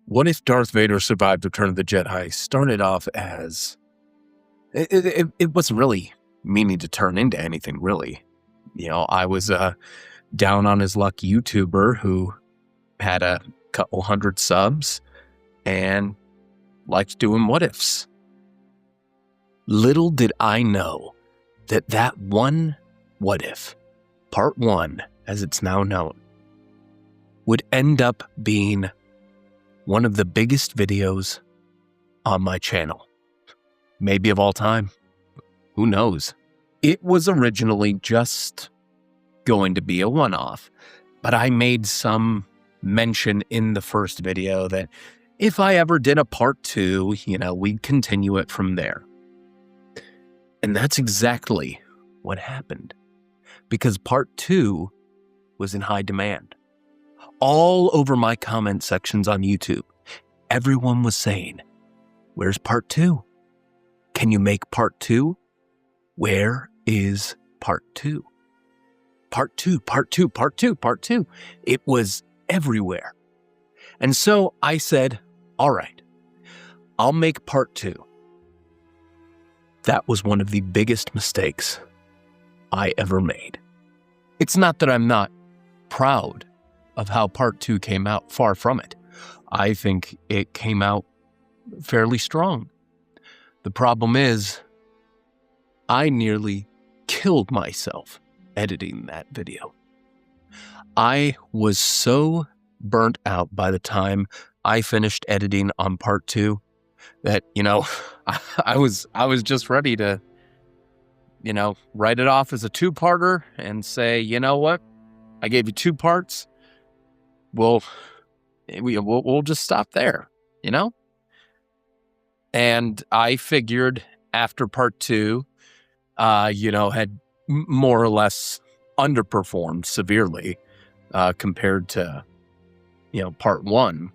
What if Darth Vader survived Return of the Jedi started off as... It wasn't really meaning to turn into anything, really. I was a down on his luck YouTuber who had a couple hundred subs and liked doing what ifs. Little did I know that one what if, part 1, as it's now known, would end up being one of the biggest videos on my channel. Maybe of all time. Who knows? It was originally just going to be a one-off, but I made some mention in the first video that if I ever did a part 2, we'd continue it from there. And that's exactly what happened, because part 2 was in high demand. All over my comment sections on YouTube, everyone was saying, "Where's part 2? Can you make part 2? Where is part 2? Part 2, part 2, part 2, part 2. It was everywhere. And so I said, all right, I'll make part 2. That was one of the biggest mistakes I ever made. It's not that I'm not proud of how part 2 came out, far from it. I think it came out fairly strong. The problem is, I nearly killed myself editing that video. I was so burnt out by the time I finished editing on part 2 that, I was just ready to, write it off as a 2-parter and say, you know what? I gave you 2 parts. We'll just stop there, And I figured after part 2, had more or less underperformed severely compared to, part 1.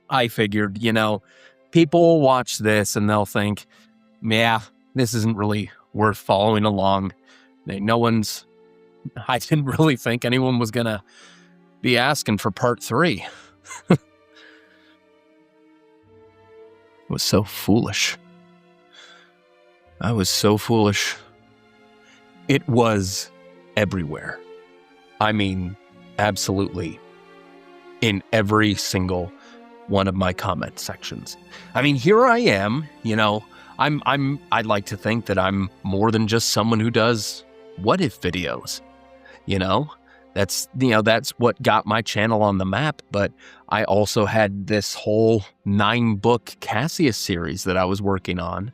I figured, people will watch this and they'll think, yeah, this isn't really worth following along. I didn't really think anyone was going to be asking for part 3. It was so foolish. I was so foolish. It was everywhere. I mean, absolutely. In every single one of my comment sections. I mean, here I am, I'd like to think that I'm more than just someone who does what if videos. That's what got my channel on the map, but I also had this whole 9-book Cassius series that I was working on,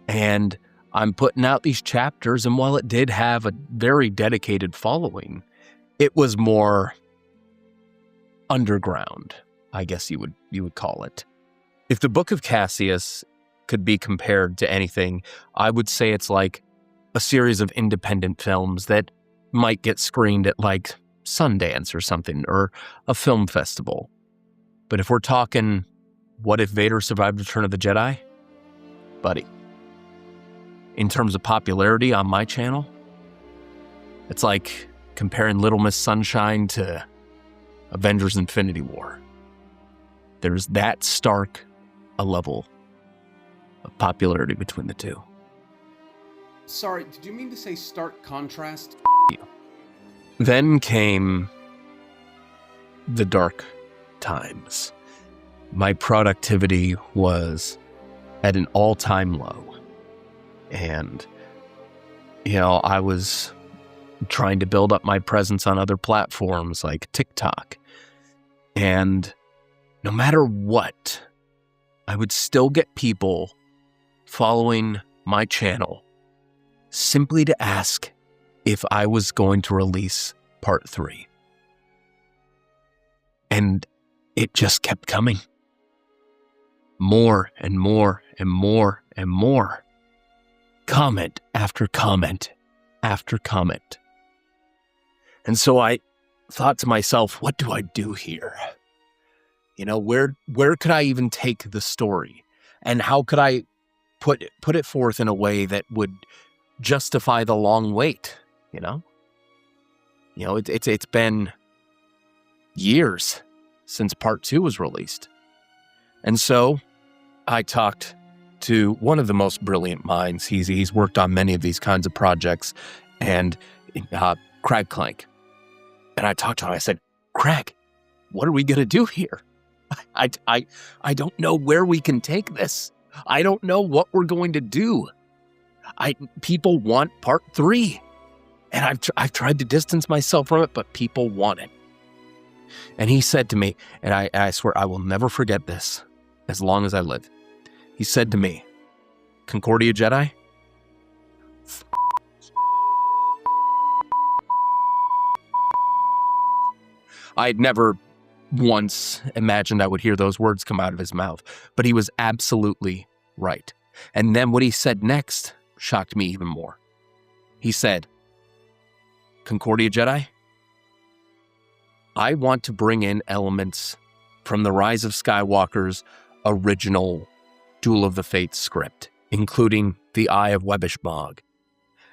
and I'm putting out these chapters, and while it did have a very dedicated following, it was more underground, I guess you would call it. If the Book of Cassius could be compared to anything, I would say it's like a series of independent films that might get screened at like Sundance or something, or a film festival. But if we're talking, what if Vader survived Return of the Jedi? Buddy, in terms of popularity on my channel, it's like comparing Little Miss Sunshine to Avengers Infinity War. There's that stark a level of popularity between the two. Sorry, did you mean to say stark contrast? Then came the dark times. My productivity was at an all-time low. And, I was trying to build up my presence on other platforms like TikTok. And no matter what, I would still get people following my channel simply to ask if I was going to release part 3. And it just kept coming. More and more and more and more. Comment after comment after comment. And so I thought to myself, what do I do here? Where could I even take the story? And how could I put it forth in a way that would justify the long wait? It's been years since part 2 was released. And so I talked to one of the most brilliant minds. He's worked on many of these kinds of projects, and Crag Clank. And I talked to him. I said, Crag, what are we going to do here? I don't know where we can take this. I don't know what we're going to do. People want part 3. And I've tried to distance myself from it, but people want it. And he said to me, and I swear I will never forget this as long as I live. He said to me, Concordia Jedi? I had never once imagined I would hear those words come out of his mouth, but he was absolutely right. And then what he said next shocked me even more. He said, Concordia Jedi, I want to bring in elements from the Rise of Skywalker's original Duel of the Fates script, including the Eye of Webbish Bog.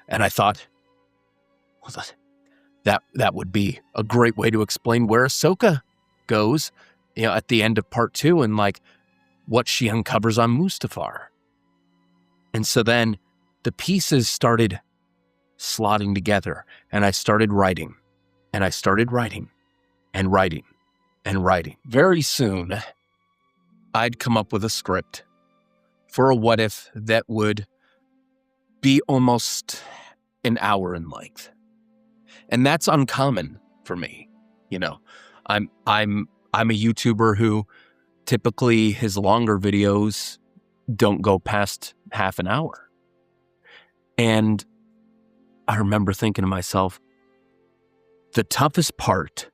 And I thought, well, that would be a great way to explain where Ahsoka goes, at the end of part 2 and like what she uncovers on Mustafar. And so then the pieces started slotting together, and I started writing, and I started writing, and writing, and writing. Very soon, I'd come up with a script for a what if that would be almost an hour in length. And that's uncommon for me. I'm a YouTuber who typically his longer videos don't go past half an hour. And I remember thinking to myself, the toughest part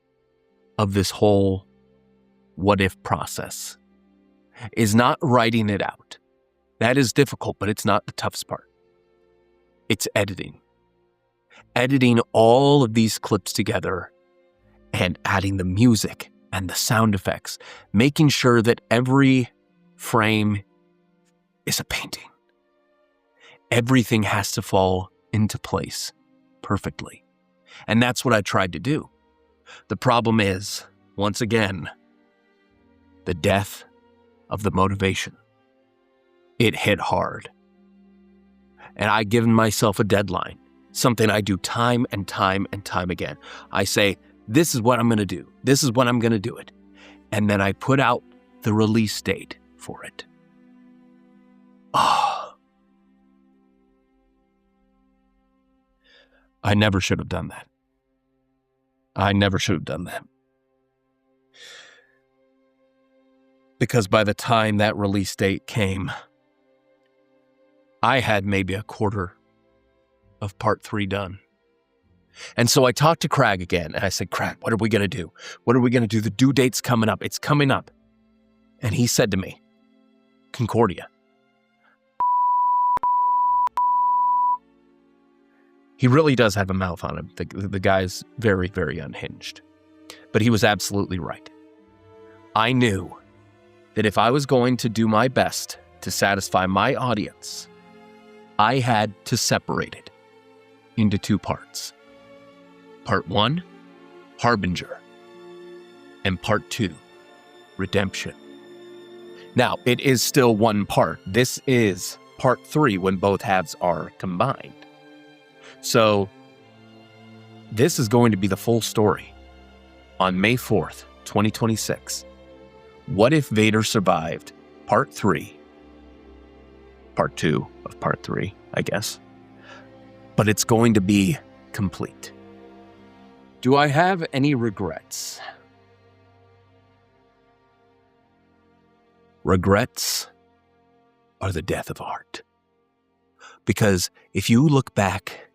of this whole what if process is not writing it out. That is difficult, but it's not the toughest part. It's editing. Editing all of these clips together and adding the music and the sound effects, making sure that every frame is a painting. Everything has to fall into place perfectly. And that's what I tried to do. The problem is, once again, the death of the motivation. It hit hard. And I've given myself a deadline, something I do time and time and time again. I say, this is what I'm going to do. This is when I'm going to do it. And then I put out the release date for it. Oh. I never should have done that. I never should have done that. Because by the time that release date came, I had maybe a quarter of part 3 done. And so I talked to Crag again, and I said, Crag, what are we going to do? What are we going to do? The due date's coming up. It's coming up. And he said to me, Concordia. He really does have a mouth on him. The guy's very, very unhinged. But he was absolutely right. I knew that if I was going to do my best to satisfy my audience, I had to separate it into 2 parts. Part 1, Harbinger, and Part 2, Redemption. Now, it is still one part. This is Part 3 when both halves are combined. So, this is going to be the full story on May 4th, 2026. What if Vader survived? Part 3. Part 2 of Part 3, I guess. But it's going to be complete. Do I have any regrets? Regrets are the death of art. Because if you look back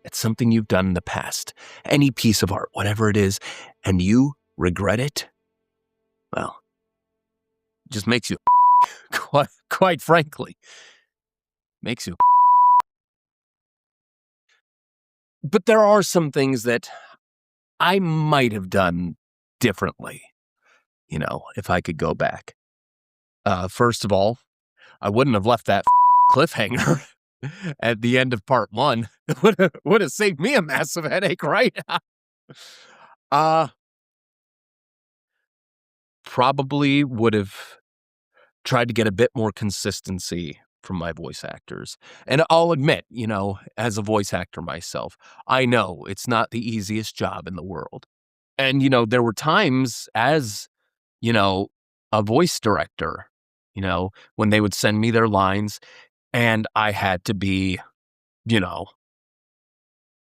at something you've done in the past, any piece of art, whatever it is, and you regret it, well, it just makes you quite frankly, makes you. But there are some things that I might have done differently, if I could go back. First of all, I wouldn't have left that cliffhanger at the end of part 1. It would have saved me a massive headache, right? Probably would have tried to get a bit more consistency from my voice actors. And I'll admit, as a voice actor myself, I know it's not the easiest job in the world. And, there were times as, you know, a voice director, when they would send me their lines and I had to be, you know,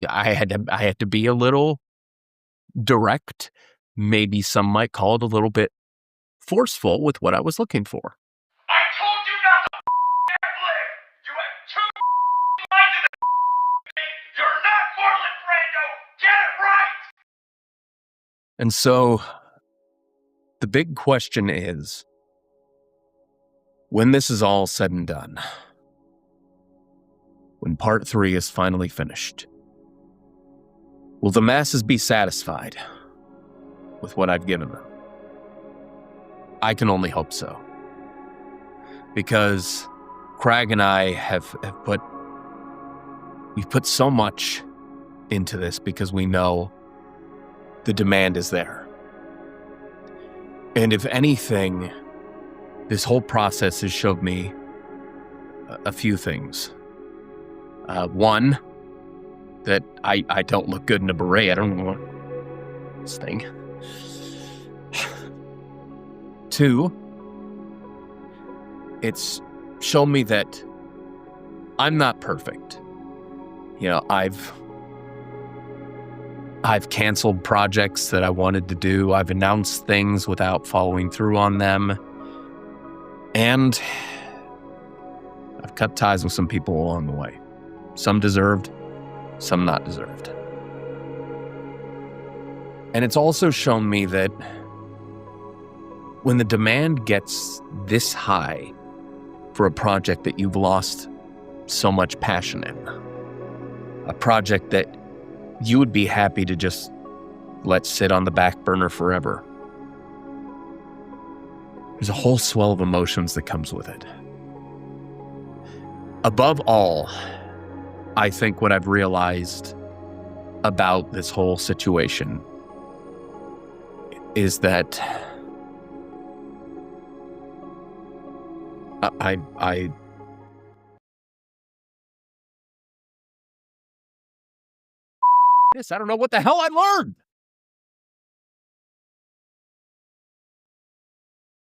I had to be a little direct. Maybe some might call it a little bit forceful with what I was looking for. I told you not to live. You have two lines in the thing. You're not Marlon Brando. Get it right. And so the big question is, when this is all said and done, when part 3 is finally finished, will the masses be satisfied with what I've given them? I can only hope so. Because Crag and I we've put so much into this because we know the demand is there. And if anything, this whole process has showed me a few things. One, that I don't look good in a beret. I don't know this thing. 2, it's shown me that I'm not perfect. I've canceled projects that I wanted to do. I've announced things without following through on them. And I've cut ties with some people along the way. Some deserved, some not deserved. And it's also shown me that when the demand gets this high for a project that you've lost so much passion in, a project that you would be happy to just let sit on the back burner forever, there's a whole swell of emotions that comes with it. Above all, I think what I've realized about this whole situation is that I don't know what the hell I learned.